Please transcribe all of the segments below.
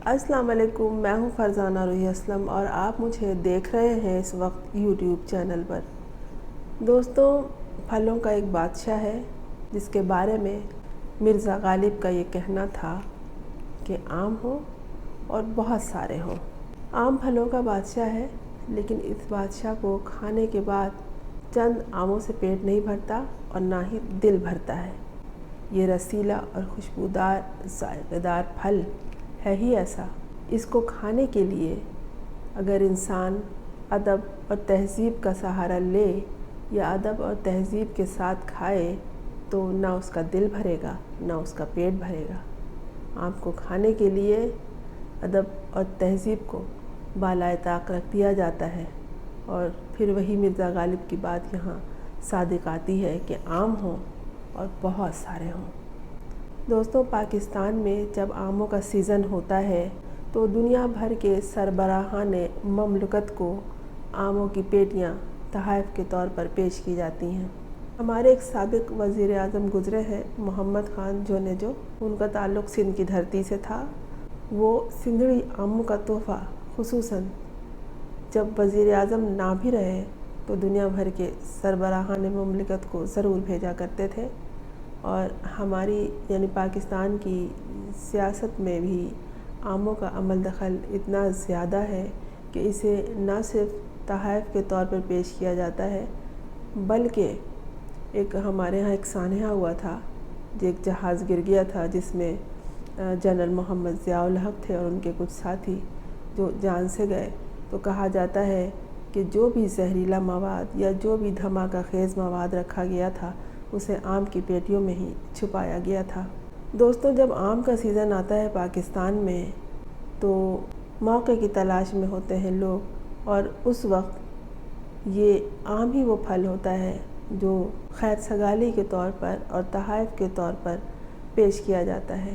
السلام علیکم، میں ہوں فرزانہ روحی اسلم اور آپ مجھے دیکھ رہے ہیں اس وقت یوٹیوب چینل پر۔ دوستوں، پھلوں کا ایک بادشاہ ہے جس کے بارے میں مرزا غالب کا یہ کہنا تھا کہ آم ہو اور بہت سارے ہوں۔ آم پھلوں کا بادشاہ ہے، لیکن اس بادشاہ کو کھانے کے بعد چند آموں سے پیٹ نہیں بھرتا اور نہ ہی دل بھرتا ہے۔ یہ رسیلا اور خوشبودار ذائقہ دار پھل ہے ہی ایسا، اس کو کھانے کے لیے اگر انسان ادب اور تہذیب کا سہارا لے یا ادب اور تہذیب کے ساتھ کھائے تو نہ اس کا دل بھرے گا نہ اس کا پیٹ بھرے گا۔ آم کو کھانے کے لیے ادب اور تہذیب کو بالائے طاق رکھ دیا جاتا ہے، اور پھر وہی مرزا غالب کی بات یہاں صادق آتی ہے کہ آم ہوں اور بہت سارے ہوں۔ دوستوں، پاکستان میں جب آموں کا سیزن ہوتا ہے تو دنیا بھر کے سربراہان مملکت کو آموں کی پیٹیاں تحائف کے طور پر پیش کی جاتی ہیں۔ ہمارے ایک سابق وزیر اعظم گزرے ہیں، محمد خان جونیجو، ان کا تعلق سندھ کی دھرتی سے تھا۔ وہ سندھڑی آموں کا تحفہ خصوصاً جب وزیر اعظم نہ بھی رہے تو دنیا بھر کے سربراہان مملکت کو ضرور بھیجا کرتے تھے، اور ہماری یعنی پاکستان کی سیاست میں بھی آموں کا عمل دخل اتنا زیادہ ہے کہ اسے نہ صرف تحائف کے طور پر پیش کیا جاتا ہے، بلکہ ہمارے ہاں ایک سانحہ ہوا تھا، ایک جہاز گر گیا تھا جس میں جنرل محمد ضیاء الحق تھے اور ان کے کچھ ساتھی جو جان سے گئے، تو کہا جاتا ہے کہ جو بھی زہریلا مواد یا جو بھی دھماکہ خیز مواد رکھا گیا تھا اسے آم کی پیٹیوں میں ہی چھپایا گیا تھا۔ دوستوں، جب آم کا سیزن آتا ہے پاکستان میں تو موقع کی تلاش میں ہوتے ہیں لوگ، اور اس وقت یہ آم ہی وہ پھل ہوتا ہے جو خیر سگالی کے طور پر اور تحائف کے طور پر پیش کیا جاتا ہے۔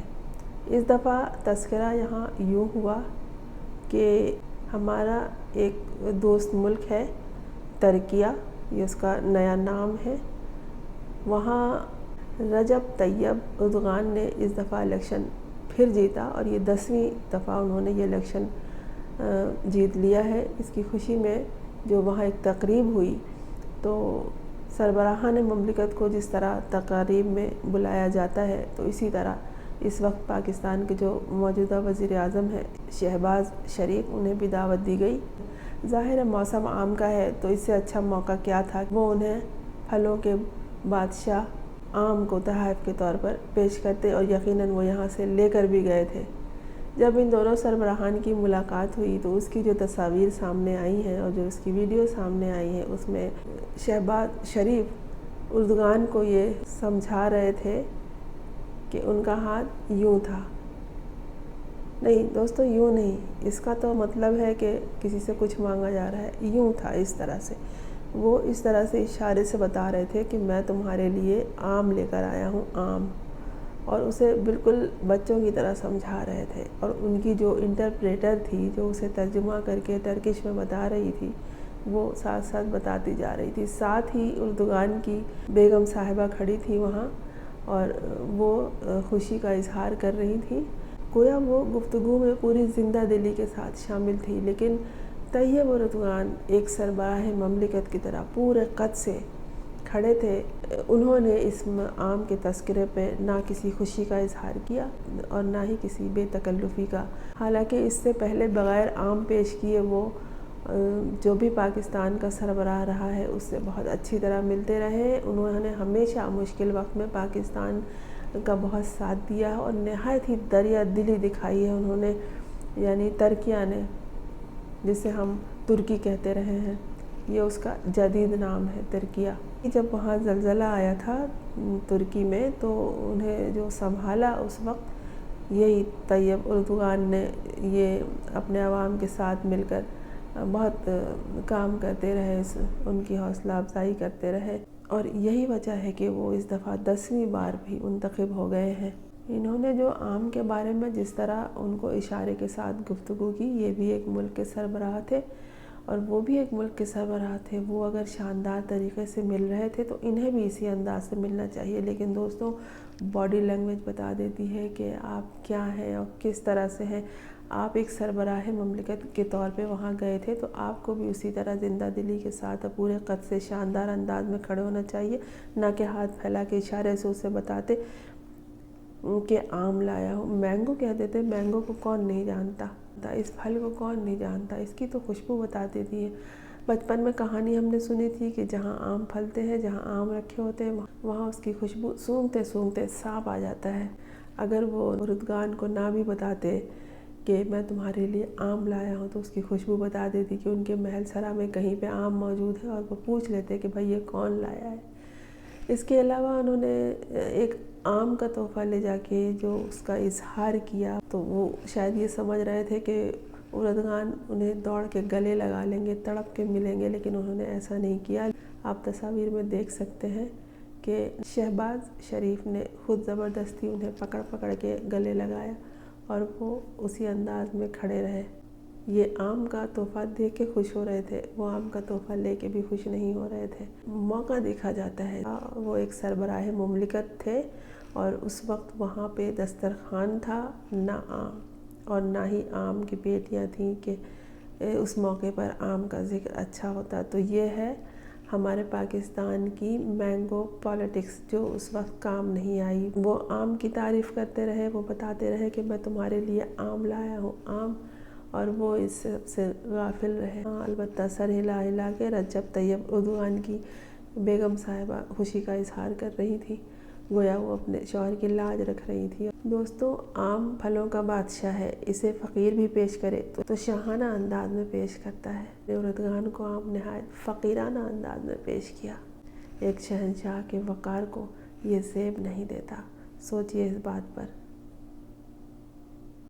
اس دفعہ تذکرہ یہاں یوں ہوا کہ ہمارا ایک دوست ملک ہے ترکیہ، یہ اس کا نیا نام ہے، وہاں رجب طیب اردغان نے اس دفعہ الیکشن پھر جیتا اور یہ 10ویں دفعہ انہوں نے یہ الیکشن جیت لیا ہے۔ اس کی خوشی میں جو وہاں ایک تقریب ہوئی تو سربراہان مملکت کو جس طرح تقاریب میں بلایا جاتا ہے تو اسی طرح اس وقت پاکستان کے جو موجودہ وزیر اعظم ہیں شہباز شریف، انہیں بھی دعوت دی گئی۔ ظاہر ہے موسم آم کا ہے تو اس سے اچھا موقع کیا تھا کہ وہ انہیں پھلوں کے بادشاہ آم کو تحائف کے طور پر پیش کرتے، اور یقیناً وہ یہاں سے لے کر بھی گئے تھے۔ جب ان دونوں سربراہان کی ملاقات ہوئی تو اس کی جو تصاویر سامنے آئی ہیں اور جو اس کی ویڈیو سامنے آئی ہیں اس میں شہباز شریف اردغان کو یہ سمجھا رہے تھے کہ ان کا ہاتھ یوں تھا۔ نہیں دوستو، یوں نہیں، اس کا تو مطلب ہے کہ کسی سے کچھ مانگا جا رہا ہے، یوں تھا، اس طرح سے وہ اس طرح سے اشارے سے بتا رہے تھے کہ میں تمہارے لیے آم لے کر آیا ہوں، آم، اور اسے بالکل بچوں کی طرح سمجھا رہے تھے، اور ان کی جو انٹرپریٹر تھی جو اسے ترجمہ کر کے ٹرکش میں بتا رہی تھی وہ ساتھ ساتھ بتاتی جا رہی تھی۔ ساتھ ہی اردغان کی بیگم صاحبہ کھڑی تھی وہاں اور وہ خوشی کا اظہار کر رہی تھی، گویا وہ گفتگو میں پوری زندہ دلی کے ساتھ شامل تھی، لیکن طیب اردغان ایک سربراہ مملکت کی طرح پورے قد سے کھڑے تھے۔ انہوں نے اس آم کے تذکرے پہ نہ کسی خوشی کا اظہار کیا اور نہ ہی کسی بے تکلفی کا، حالانکہ اس سے پہلے بغیر آم پیش کیے وہ جو بھی پاکستان کا سربراہ رہا ہے اس سے بہت اچھی طرح ملتے رہے۔ انہوں نے ہمیشہ مشکل وقت میں پاکستان کا بہت ساتھ دیا اور نہایت ہی دریا دلی دکھائی ہے انہوں نے، یعنی ترکیہ نے، جسے ہم ترکی کہتے رہے ہیں، یہ اس کا جدید نام ہے ترکیہ۔ جب وہاں زلزلہ آیا تھا ترکی میں تو انہیں جو سنبھالا اس وقت یہی طیب اردغان نے، یہ اپنے عوام کے ساتھ مل کر بہت کام کرتے رہے، ان کی حوصلہ افزائی کرتے رہے، اور یہی وجہ ہے کہ وہ اس دفعہ 10ویں بار بھی منتخب ہو گئے ہیں۔ انہوں نے جو آم کے بارے میں جس طرح ان کو اشارے کے ساتھ گفتگو کی، یہ بھی ایک ملک کے سربراہ تھے، اور وہ بھی ایک ملک کے سربراہ تھے، وہ اگر شاندار طریقے سے مل رہے تھے تو انہیں بھی اسی انداز سے ملنا چاہیے۔ لیکن دوستوں باڈی لینگویج بتا دیتی ہے کہ آپ کیا ہیں اور کس طرح سے ہیں۔ آپ ایک سربراہ مملکت کے طور پہ وہاں گئے تھے تو آپ کو بھی اسی طرح زندہ دلی کے ساتھ پورے قد سے شاندار انداز میں کھڑے ہونا چاہیے، نہ کہ ہاتھ پھیلا کے اشارے سے اسے بتاتے کہ آم لایا ہوں۔ مینگو کہتے تھے، مینگو کو کون نہیں جانتا، اس پھل کو کون نہیں جانتا، اس کی تو خوشبو بتاتی تھی۔ بچپن میں کہانی ہم نے سنی تھی کہ جہاں آم پھلتے ہیں، جہاں آم رکھے ہوتے ہیں، وہاں اس کی خوشبو سونگھتے سونگھتے سانپ آ جاتا ہے۔ اگر وہ بزرگان کو نہ بھی بتاتے کہ میں تمہارے لیے آم لایا ہوں تو اس کی خوشبو بتا دیتی کہ ان کے محل سرا میں کہیں پہ آم موجود ہے، اور وہ پوچھ لیتے کہ بھائی یہ کون لایا ہے۔ اس کے علاوہ انہوں نے ایک آم کا تحفہ لے جا کے جو اس کا اظہار کیا، تو وہ شاید یہ سمجھ رہے تھے کہ اردگان انہیں دوڑ کے گلے لگا لیں گے، تڑپ کے ملیں گے، لیکن انہوں نے ایسا نہیں کیا۔ آپ تصاویر میں دیکھ سکتے ہیں کہ شہباز شریف نے خود زبردستی انہیں پکڑ پکڑ کے گلے لگایا اور وہ اسی انداز میں کھڑے رہے۔ یہ آم کا تحفہ دے کے خوش ہو رہے تھے، وہ آم کا تحفہ لے کے بھی خوش نہیں ہو رہے تھے۔ موقع دیکھا جاتا ہے، وہ ایک سربراہ مملکت تھے اور اس وقت وہاں پہ دسترخوان تھا، نہ آم اور نہ ہی آم کی پیٹیاں تھیں کہ اس موقع پر آم کا ذکر اچھا ہوتا۔ تو یہ ہے ہمارے پاکستان کی مینگو پالیٹکس جو اس وقت کام نہیں آئی۔ وہ آم کی تعریف کرتے رہے، وہ بتاتے رہے کہ میں تمہارے لیے آم لایا ہوں، آم، اور وہ اس سے غافل رہے۔ البتہ سر ہلا ہلا کے رجب طیب اردوغان کی بیگم صاحبہ خوشی کا اظہار کر رہی تھی، گویا وہ اپنے شوہر کی لاج رکھ رہی تھی۔ دوستوں آم پھلوں کا بادشاہ ہے، اسے فقیر بھی پیش کرے تو شاہانہ انداز میں پیش کرتا ہے۔ اردگان کو آم نہایت فقیرانہ انداز میں پیش کیا۔ ایک شہنشاہ کے وقار کو یہ زیب نہیں دیتا۔ سوچئے اس بات پر۔